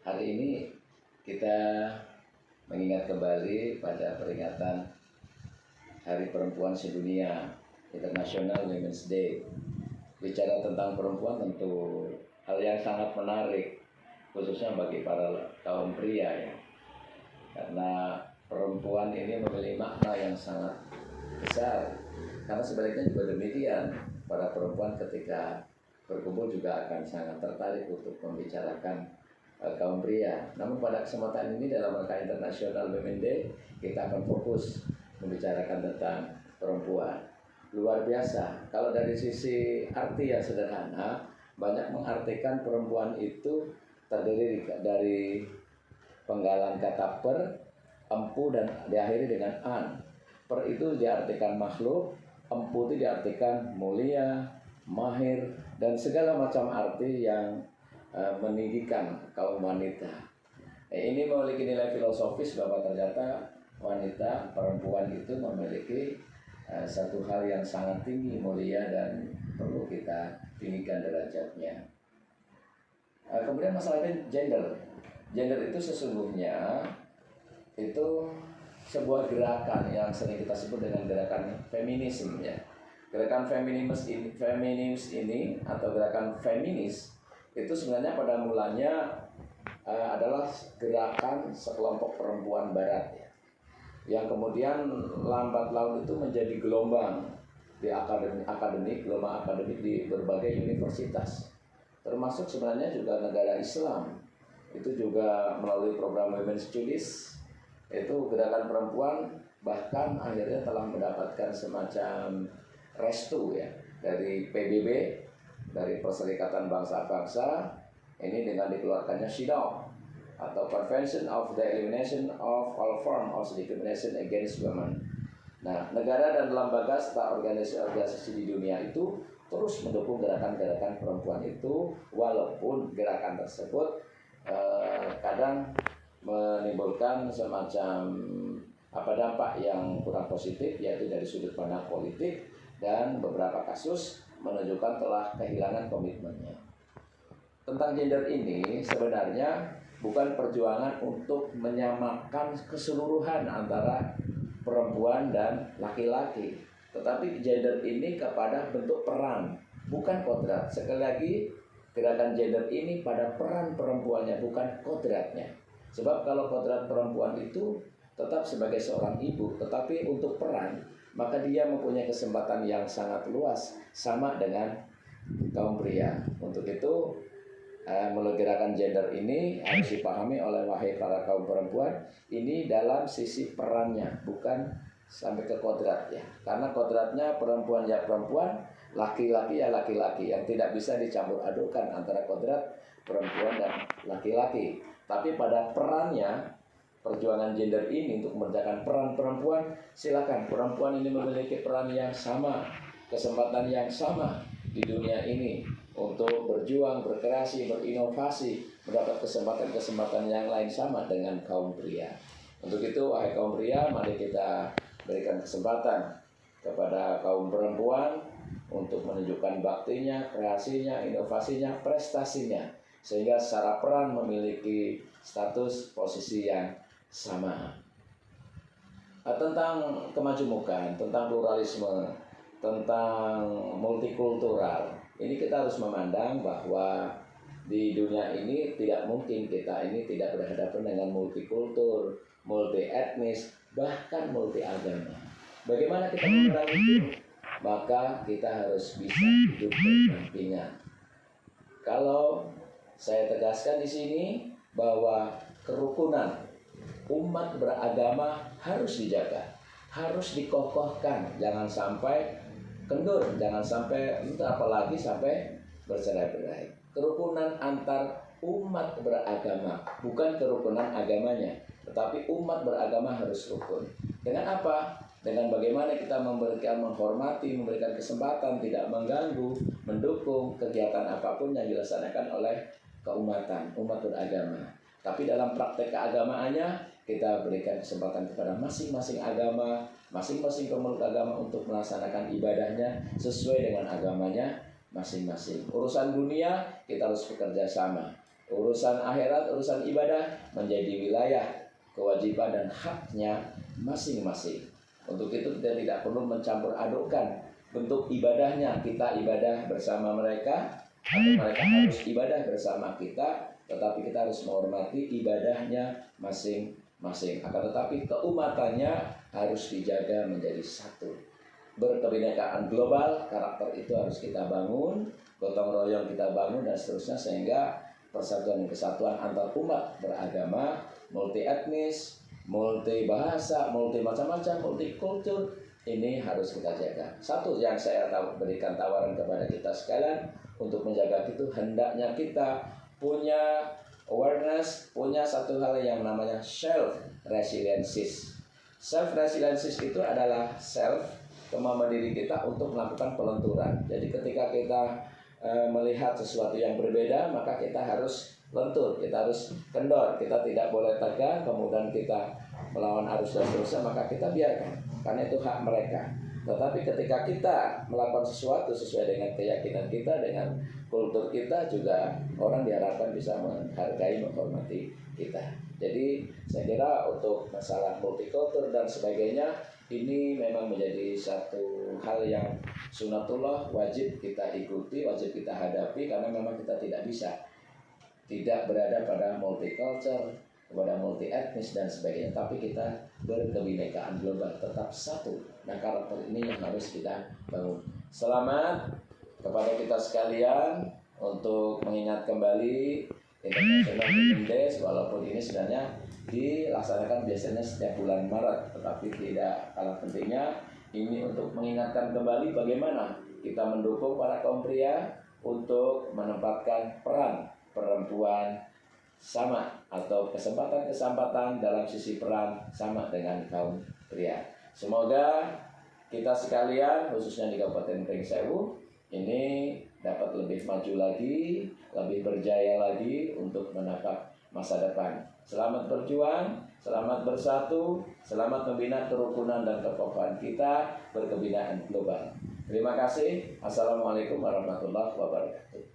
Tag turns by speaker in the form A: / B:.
A: Hari ini kita mengingat kembali pada peringatan Hari Perempuan Sedunia, International Women's Day. Bicara tentang perempuan tentu hal yang sangat menarik, khususnya bagi para kaum pria ya. Karena perempuan ini memiliki makna yang sangat besar. Karena sebaliknya juga demikian, para perempuan ketika berkumpul juga akan sangat tertarik untuk membicarakan kaum pria. Namun pada kesempatan ini dalam rangka International Women's Day kita akan fokus membicarakan tentang perempuan. Luar biasa. Kalau dari sisi arti yang sederhana, banyak mengartikan perempuan itu terdiri dari penggalan kata per, empu, dan diakhiri dengan an. Per itu diartikan makhluk, empu itu diartikan mulia, mahir, dan segala macam arti yang meninggikan kaum wanita. Ini memiliki nilai filosofis bahwa ternyata wanita, perempuan itu memiliki satu hal yang sangat tinggi, mulia, dan perlu kita tinggikan derajatnya. Kemudian masalah gender. Gender itu sesungguhnya itu sebuah gerakan yang sering kita sebut dengan gerakan feminisme ya. Gerakan feminis ini atau gerakan feminis itu sebenarnya pada mulanya adalah gerakan sekelompok perempuan barat ya, yang kemudian lambat laun itu menjadi gelombang di gelombang akademik di berbagai universitas, termasuk sebenarnya juga negara Islam. Itu juga melalui program Women's Studies, itu gerakan perempuan bahkan akhirnya telah mendapatkan semacam restu ya dari PBB, dari Perserikatan Bangsa-Bangsa, ini dengan dikeluarkannya CEDAW atau Convention of the Elimination of All Forms of Discrimination Against Women. Nah, negara dan lembaga serta organisasi di dunia itu terus mendukung gerakan-gerakan perempuan itu, walaupun gerakan tersebut kadang menimbulkan semacam dampak yang kurang positif, yaitu dari sudut pandang politik, dan beberapa kasus menunjukkan telah kehilangan komitmennya. Tentang gender ini sebenarnya bukan perjuangan untuk menyamakan keseluruhan antara perempuan dan laki-laki, tetapi gender ini kepada bentuk peran, bukan kodrat. Sekali lagi, gerakan gender ini pada peran perempuannya, bukan kodratnya. Sebab kalau kodrat perempuan itu tetap sebagai seorang ibu, tetapi untuk peran, maka dia mempunyai kesempatan yang sangat luas, sama dengan kaum pria. Untuk itu, melalui gerakan gender ini harus dipahami oleh wahai para kaum perempuan, ini dalam sisi perannya, bukan sampai ke kodrat ya. Karena kodratnya perempuan ya perempuan, laki-laki ya laki-laki, yang tidak bisa dicampur adukan antara kodrat perempuan dan laki-laki. Tapi pada perannya, perjuangan gender ini untuk mengerjakan peran perempuan, silakan. Perempuan ini memiliki peran yang sama, kesempatan yang sama di dunia ini untuk berjuang, berkreasi, berinovasi, mendapat kesempatan-kesempatan yang lain sama dengan kaum pria. Untuk itu, wahai kaum pria, mari kita berikan kesempatan kepada kaum perempuan untuk menunjukkan baktinya, kreasinya, inovasinya, prestasinya, sehingga secara peran memiliki status posisi yang sama. Tentang kemajemukan, tentang pluralisme, tentang multikultural, ini kita harus memandang bahwa di dunia ini tidak mungkin kita ini tidak berhadapan dengan multikultur, multi etnis, bahkan multi agama. Bagaimana kita memerangi itu? Maka kita harus bisa hidup berdampingan. Kalau saya tegaskan di sini bahwa kerukunan umat beragama harus dijaga, harus dikokohkan, jangan sampai kendur, jangan sampai apalagi sampai bercerai-berai. Kerukunan antar umat beragama, bukan kerukunan agamanya, tetapi umat beragama harus rukun. Dengan apa? Dengan bagaimana kita menghormati, memberikan kesempatan, tidak mengganggu, mendukung kegiatan apapun yang dilaksanakan oleh keumatan, umat beragama. Tapi dalam praktek keagamaannya, kita berikan kesempatan kepada masing-masing agama, masing-masing pemeluk agama untuk melaksanakan ibadahnya sesuai dengan agamanya masing-masing. Urusan dunia kita harus bekerja sama. Urusan akhirat, urusan ibadah menjadi wilayah kewajiban dan haknya masing-masing. Untuk itu kita tidak perlu mencampur adukkan bentuk ibadahnya. Kita ibadah bersama mereka atau mereka harus ibadah bersama kita, tetapi kita harus menghormati ibadahnya masing-masing. Akan tetapi keumatannya harus dijaga menjadi satu. Berkebinekaan global, karakter itu harus kita bangun, gotong royong kita bangun dan seterusnya, sehingga persatuan dan kesatuan antar umat beragama, multi etnis, multi bahasa, multi macam-macam, multi kultur, ini harus kita jaga. Satu yang saya berikan tawaran kepada kita sekalian untuk menjaga itu, hendaknya kita punya awareness, punya satu hal yang namanya self resiliensis. Self resiliensis itu adalah kemampuan diri kita untuk melakukan pelenturan. Jadi ketika kita melihat sesuatu yang berbeda, maka kita harus lentur, kita harus kendor, kita tidak boleh tegang, kemudian kita melawan arus dan seterusnya, maka kita biarkan, karena itu hak mereka. Tetapi ketika kita melakukan sesuatu sesuai dengan keyakinan kita, dengan kultur kita, juga orang diharapkan bisa menghargai, menghormati kita. Jadi saya kira untuk masalah multikultur dan sebagainya, ini memang menjadi satu hal yang sunatullah, wajib kita ikuti, wajib kita hadapi, karena memang kita tidak bisa tidak berada pada multiculture, kepada multi etnis dan sebagainya, tapi kita berkebinekaan global, tetap satu. Nah, karakter ini yang harus kita bangun. Selamat kepada kita sekalian untuk mengingat kembali International Women's Day, walaupun ini sebenarnya dilaksanakan biasanya setiap bulan Maret, tetapi tidak kalah pentingnya ini untuk mengingatkan kembali bagaimana kita mendukung para kaum pria untuk menempatkan peran perempuan sama atau kesempatan-kesempatan dalam sisi peran sama dengan kaum pria. Semoga kita sekalian, khususnya di Kabupaten Pringsewu, ini dapat lebih maju lagi, lebih berjaya lagi untuk menatap masa depan. Selamat berjuang, selamat bersatu, selamat membina kerukunan dan kekokohan kita berkebinaan global. Terima kasih. Assalamualaikum warahmatullahi wabarakatuh.